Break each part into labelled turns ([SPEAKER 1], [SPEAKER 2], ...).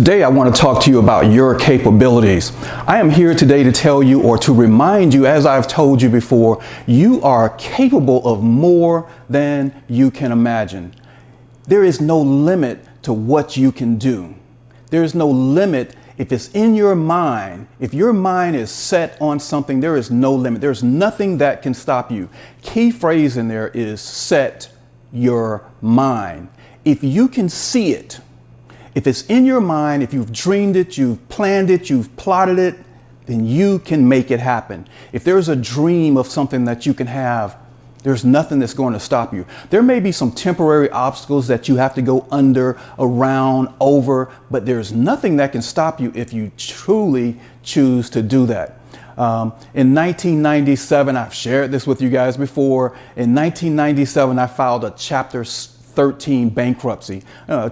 [SPEAKER 1] Today I want to talk to you about your capabilities. I am here today to tell you, or to remind you, as I've told you before, you are capable of more than you can imagine. There is no limit to what you can do. There is no limit if it's in your mind. If your mind is set on something, there is no limit. There's nothing that can stop you. Key phrase in there is set your mind. If you can see it, if it's in your mind, if you've dreamed it, you've planned it, you've plotted it, then you can make it happen. If there's a dream of something that you can have, there's nothing that's going to stop you. There may be some temporary obstacles that you have to go under, around, over, but there's nothing that can stop you if you truly choose to do that. In 1997, I've shared this with you guys before. In 1997, I filed a Chapter 13 bankruptcy.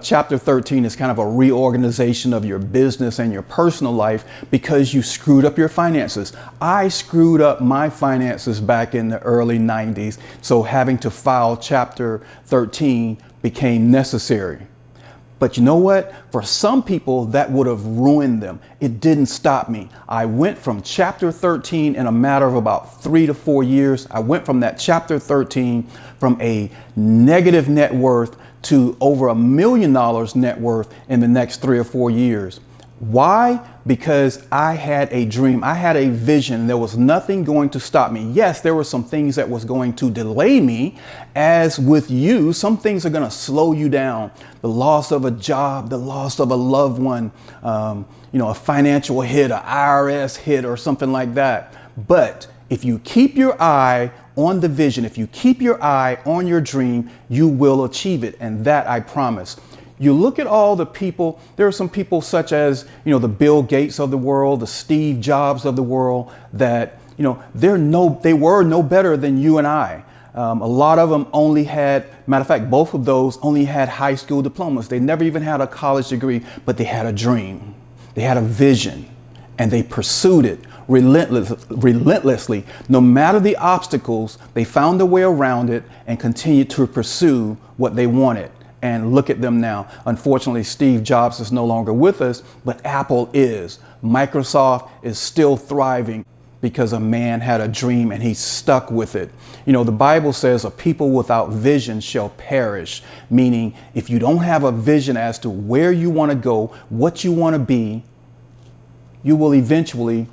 [SPEAKER 1] Chapter 13 is kind of a reorganization of your business and your personal life because you screwed up your finances. I screwed up my finances back in the early 90s, so having to file Chapter 13 became necessary. But you know what? For some people, that would have ruined them. It didn't stop me. I went from Chapter 13 in a matter of about 3 to 4 years. I went from that Chapter 13 from a negative net worth to over $1 million net worth in the next 3 or 4 years. Why? Because I had a dream. I had a vision. There was nothing going to stop me. Yes, there were some things that was going to delay me. As with you, some things are going to slow you down. The loss of a job, the loss of a loved one, a financial hit, an IRS hit or something like that. But if you keep your eye on the vision, if you keep your eye on your dream, you will achieve it. And that I promise. You look at all the people, there are some people such as, the Bill Gates of the world, the Steve Jobs of the world, that, they were no better than you and I. A lot of them only had, matter of fact, both of those only had high school diplomas. They never even had a college degree, but they had a dream. They had a vision, and they pursued it relentlessly. No matter the obstacles, they found a way around it and continued to pursue what they wanted. And look at them now. Unfortunately, Steve Jobs is no longer with us, but Apple is. Microsoft is still thriving because a man had a dream and he stuck with it. The Bible says a people without vision shall perish, meaning if you don't have a vision as to where you want to go, what you want to be, you will eventually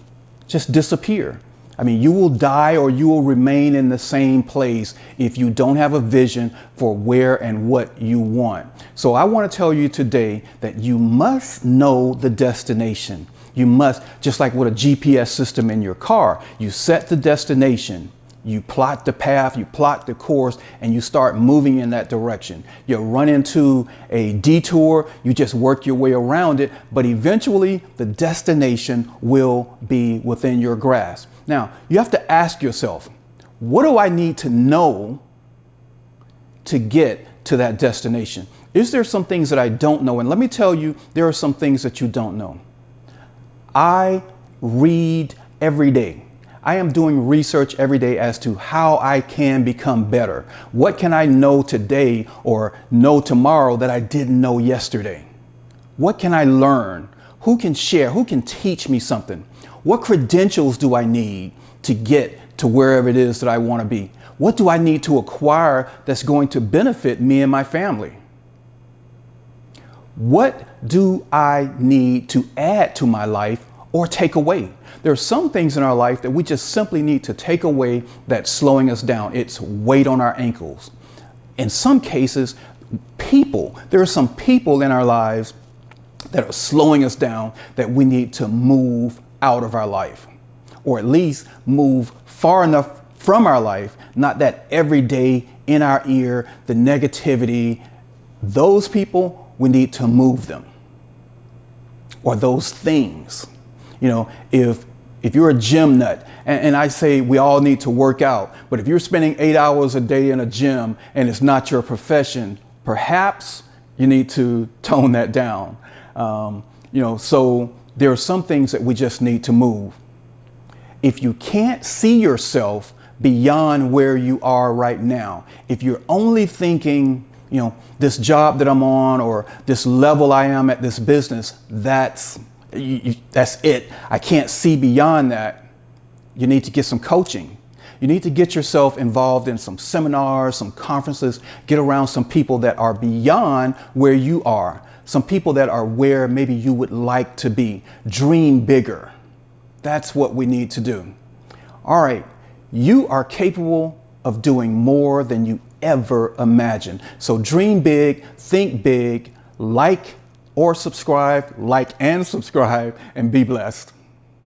[SPEAKER 1] just disappear. You will die, or you will remain in the same place if you don't have a vision for where and what you want. So I want to tell you today that you must know the destination. You must, just like with a GPS system in your car, you set the destination, you plot the path, you plot the course, and you start moving in that direction. You run into a detour, you just work your way around it, but eventually the destination will be within your grasp. Now, you have to ask yourself, what do I need to know to get to that destination? Is there some things that I don't know? And let me tell you, there are some things that you don't know. I read every day. I am doing research every day as to how I can become better. What can I know today or know tomorrow that I didn't know yesterday? What can I learn? Who can share? Who can teach me something? What credentials do I need to get to wherever it is that I want to be? What do I need to acquire that's going to benefit me and my family? What do I need to add to my life or take away? There are some things in our life that we just simply need to take away that's slowing us down. It's weight on our ankles. In some cases, there are some people in our lives that are slowing us down that we need to move out of our life, or at least move far enough from our life, not that every day in our ear, the negativity. Those people, we need to move them, or those things. If you're a gym nut, and I say we all need to work out, but if you're spending 8 hours a day in a gym and it's not your profession, perhaps you need to tone that down. So there are some things that we just need to move. If you can't see yourself beyond where you are right now, if you're only thinking this job that I'm on or this level I am at this business, that's it. I can't see beyond that. You need to get some coaching. You need to get yourself involved in some seminars, some conferences, get around some people that are beyond where you are, some people that are where maybe you would like to be. Dream bigger. That's what we need to do. All right, you are capable of doing more than you ever imagined. So dream big, think big, like and subscribe, and be blessed.